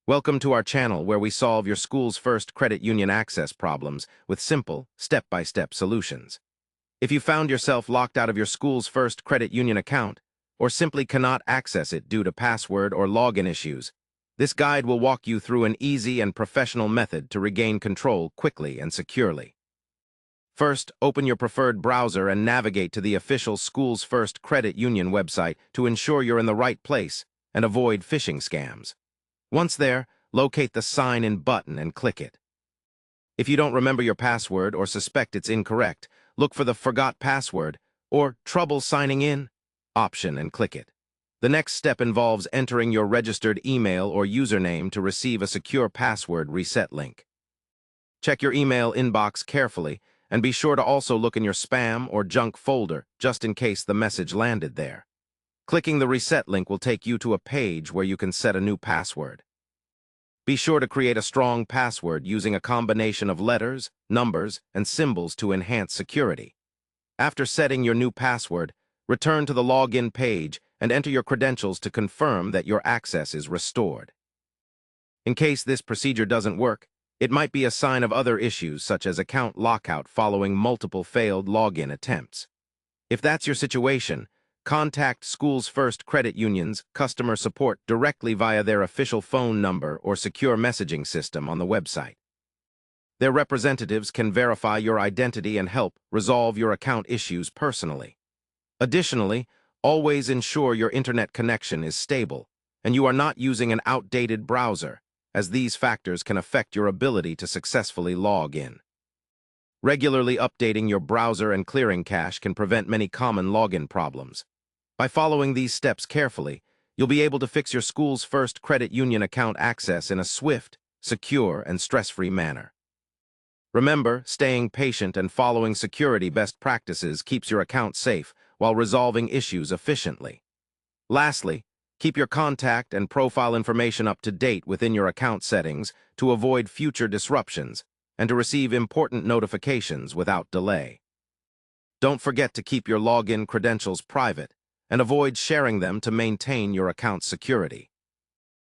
Welcome to our channel where we solve your school's first credit union access problems with simple, step-by-step solutions. If you found yourself locked out of your school's first credit union account, or simply cannot access it due to password or login issues, this guide will walk you through an easy and professional method to regain control quickly and securely. First, open your preferred browser and navigate to the official School's First Credit Union website to ensure you're in the right place and avoid phishing scams. Once there, locate the Sign In button and click it. If you don't remember your password or suspect it's incorrect, look for the Forgot Password or Trouble Signing In option and click it. The next step involves entering your registered email or username to receive a secure password reset link. Check your email inbox carefully and be sure to also look in your spam or junk folder just in case the message landed there. Clicking the reset link will take you to a page where you can set a new password. Be sure to create a strong password using a combination of letters, numbers, and symbols to enhance security. After setting your new password, return to the login page and enter your credentials to confirm that your access is restored. In case this procedure doesn't work, it might be a sign of other issues such as account lockout following multiple failed login attempts. If that's your situation, contact School's First Credit Union's customer support directly via their official phone number or secure messaging system on the website. Their representatives can verify your identity and help resolve your account issues personally. Additionally, always ensure your internet connection is stable and you are not using an outdated browser, as these factors can affect your ability to successfully log in. Regularly updating your browser and clearing cache can prevent many common login problems. By following these steps carefully, you'll be able to fix your school's first credit union account access in a swift, secure, and stress-free manner. Remember, staying patient and following security best practices keeps your account safe while resolving issues efficiently. Lastly, keep your contact and profile information up to date within your account settings to avoid future disruptions and to receive important notifications without delay. Don't forget to keep your login credentials private and avoid sharing them to maintain your account's security.